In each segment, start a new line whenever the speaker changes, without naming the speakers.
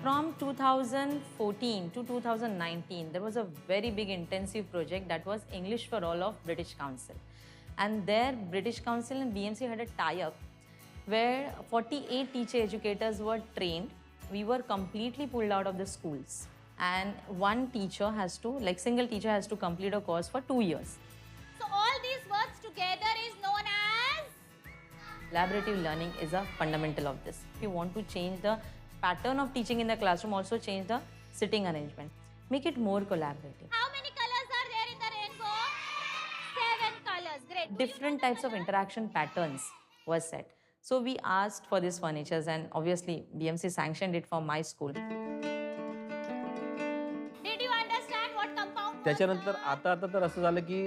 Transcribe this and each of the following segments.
From 2014 to 2019, there was a very big intensive project that was English for All of British Council. And there, British Council and BMC had a tie-up where 48 teacher educators were trained. We were completely pulled out of the schools. And one teacher has to, like single teacher has to complete a course for 2 years.
So all these words together is known as?
Collaborative learning is a fundamental of this. If you want to change the pattern of teaching in the classroom, also change the sitting arrangement. Make it more collaborative.
How many colors are there in the rainbow? 7 colors. Great.
Different types of interaction patterns were set. So we asked for these furnitures and obviously BMC sanctioned it for my school.
Did you understand what compound was?
त्याच्यानंतर आता तर असं झालं की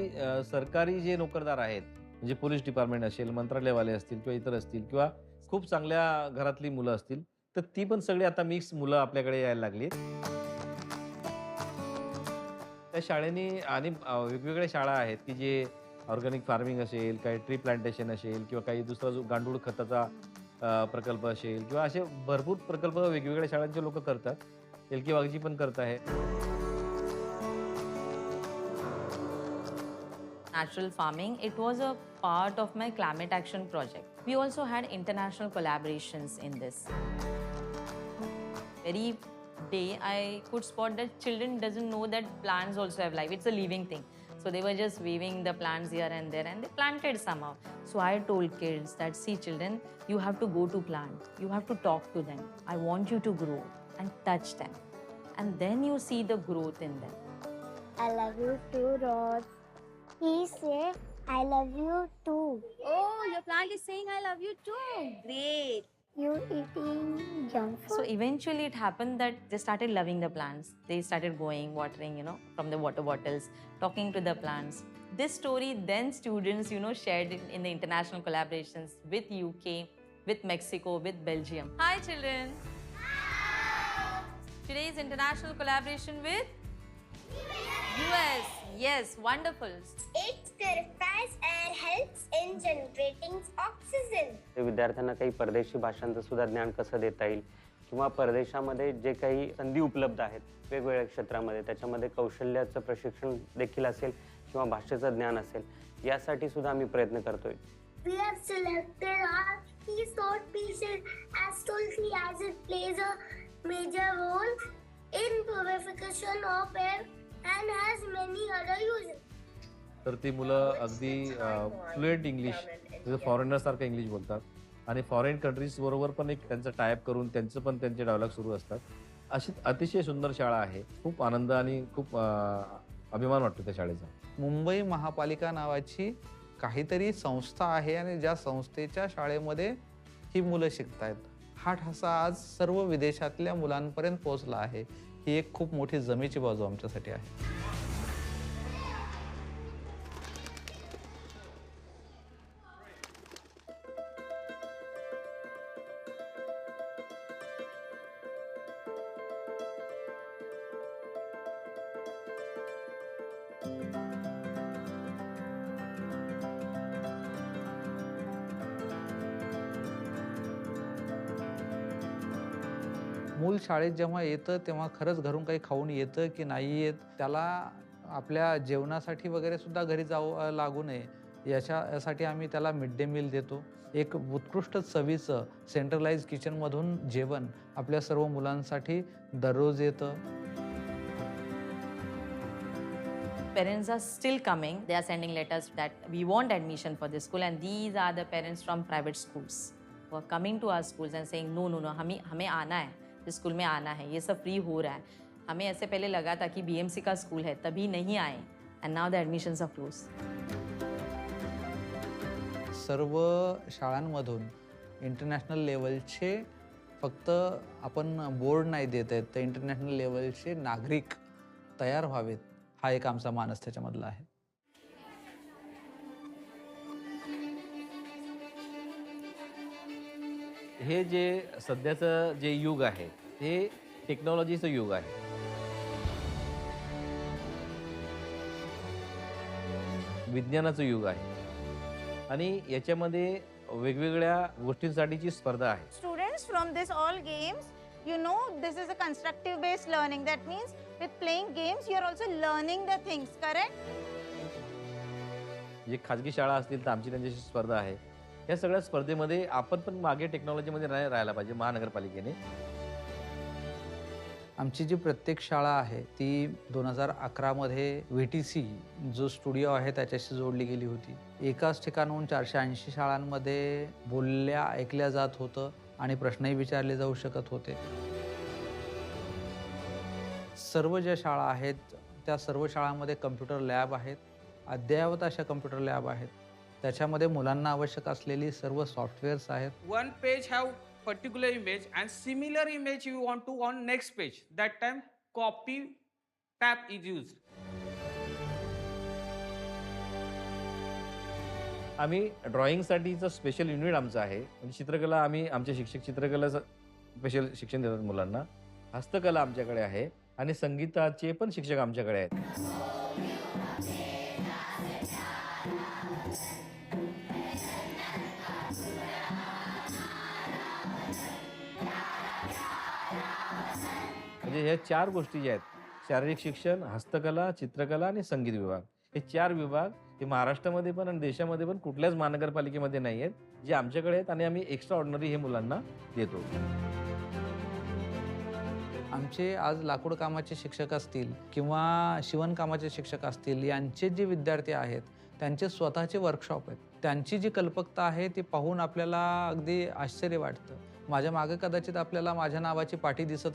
सरकारी जे नोकरदार आहेत म्हणजे पोलीस डिपार्टमेंट असेल, मंत्रालयवाले असतील किंवा इतर असतील किंवा खूप चांगल्या घरातली मुलं असतील तर ती पण सगळी आता मिक्स मुलं आपल्याकडे यायला लागली. त्या शाळेनी आणि वेगवेगळ्या शाळा आहेत की जे ऑर्गॅनिक फार्मिंग असेल, काही ट्री प्लांटेशन असेल किंवा काही दुसरा जो गांडूळ खताचा प्रकल्प असेल किंवा असे भरपूर प्रकल्प वेगवेगळ्या शाळांचे लोक करतात. एलके वाघजी पण करत आहे.
Natural farming, it was a part of my climate action project. We also had international collaborations in this. Very day I could spot that children doesn't know that plants also have life. It's a living thing. So they were just waving the plants here and there and they planted somehow. So I told kids that, see children, you have to go to plant. You have to talk to them. I want you to grow and touch them. And then you see the growth in them.
I love you too, Rose. He said, I love you too.
Oh, your plant is saying I love you too. Great.
You eating junk food?
So eventually it happened that they started loving the plants. They started going, watering, from the water bottles, talking to the plants. This story then students, shared it in the international collaborations with UK, with Mexico, with Belgium. Hi children. Hi. Today's international collaboration with US. Yes, wonderful.
It purifies and helps in generating oxygen.
विद्यार्थ्यांना काही परदेशी भाषांचं सुद्धा ज्ञान कसं देता येईल किंवा परदेशामध्ये जे काही संधी उपलब्ध आहेत वेगवेगळ्या क्षेत्रामध्ये त्याच्यामध्ये कौशल्याचं प्रशिक्षण देखील असेल किंवा भाषेचं ज्ञान असेल यासाठी सुद्धा आम्ही प्रयत्न करतोय.
We have selected our keystone pieces as toll-free as it plays a major role in purification of air and has many other uses.
तर ती मुलं अगदी फ्लुएंट इंग्लिश जसं फॉरेनर सारखं इंग्लिश बोलतात आणि फॉरेन कंट्रीज बरोबर पण एक त्यांचं टायअप करून त्यांचं पण त्यांचे डायलॉग सुरू असतात. अशी अतिशय सुंदर शाळा आहे. खूप आनंद आणि खूप अभिमान वाटतो त्या शाळेचा.
मुंबई महापालिका नावाची काहीतरी संस्था आहे आणि ज्या संस्थेच्या शाळेमध्ये ही मुलं शिकतायत. हा ठसा आज सर्व विदेशातल्या मुलांपर्यंत पोहोचला आहे. ही एक खूप मोठी जमेची बाजू आमच्यासाठी आहे. मूल शाळेत जेव्हा येतं तेव्हा खरंच घरून काही खाऊन येतं की नाही येत त्याला आपल्या जेवणासाठी वगैरे सुद्धा घरी जावं लागू नये यासाठी आम्ही त्याला मिड डे मील देतो. एक उत्कृष्ट चवीचं सेंट्रलाइज किचनमधून जेवण आपल्या सर्व मुलांसाठी दररोज येतं.
Parents are still coming. They are sending letters that we want admission for this school, and these are the parents from private schools who are coming to our schools and saying, no, हमें आना है, इस school में आना है, ये सब free हो रहा है. हमें ऐसे पहले लगा था कि BMC का स्कूल है तभी नहीं आए, and now the admissions are closed.
सर्व शाळांमधून इंटरनॅशनल लेवलचे फक्त आपण बोर्ड नाही देत आहेत तर इंटरनॅशनल लेवलचे नागरिक तयार व्हावेत हा एक आमचा मानस त्याच्यामधला आहे.
हे जे सध्याचं जे युग आहे हे टेक्नॉलॉजीचं युग आहे. विज्ञानाचं युग आहे आणि याच्यामध्ये वेगवेगळ्या गोष्टींसाठीची स्पर्धा आहे.
Students from this all games
You know, this is a constructive based learning. That means with playing games, you are also learning the things, correct?
जे खाजगी शाळा असतील तर आमची त्यांच्याशी स्पर्धा आहे. या सगळ्या स्पर्धेमध्ये आपण पण मागे टेक्नॉलॉजीमध्ये नाही राहायला पाहिजे महानगरपालिकेने.
आमची जी प्रत्येक शाळा आहे ती 2011 मध्ये VTC जो स्टुडिओ आहे त्याच्याशी जोडली गेली होती. एकाच ठिकाणाहून 480 शाळांमध्ये बोलल्या ऐकल्या जात होतं आणि प्रश्नही विचारले जाऊ शकत होते. सर्व ज्या शाळा आहेत त्या सर्व शाळांमध्ये कम्प्युटर लॅब आहेत. अद्ययावत अशा कम्प्युटर लॅब आहेत. त्याच्यामध्ये मुलांना आवश्यक असलेली सर्व सॉफ्टवेअर्स आहेत.
One page have particular image and similar image you want to on next page. That time copy tab is used.
आम्ही ड्रॉइंगसाठीचं स्पेशल युनिट आमचं आहे. म्हणजे चित्रकला आम्ही आमचे शिक्षक चित्रकलाचं स्पेशल शिक्षण देतात मुलांना. हस्तकला आमच्याकडे आहे आणि संगीताचे पण शिक्षक आमच्याकडे आहेत. म्हणजे ह्या 4 गोष्टी ज्या आहेत शारीरिक शिक्षण, हस्तकला, चित्रकला आणि संगीत विभाग, हे 4 विभाग हे महाराष्ट्रामध्ये पण आणि देशामध्ये पण कुठल्याच महानगरपालिकेमध्ये नाही आहेत, जे आमच्याकडे आहेत आणि आम्ही एक्स्ट्रा ऑर्डिनरी हे मुलांना देतो.
आमचे आज लाकूड कामाचे शिक्षक असतील किंवा शिवणकामाचे शिक्षक असतील, यांचे जे विद्यार्थी आहेत त्यांचे स्वतःचे वर्कशॉप आहेत. त्यांची जी कल्पकता आहे ती पाहून आपल्याला अगदी आश्चर्य वाटतं. माझ्या मागे कदाचित आपल्याला माझ्या नावाची पाटी दिसत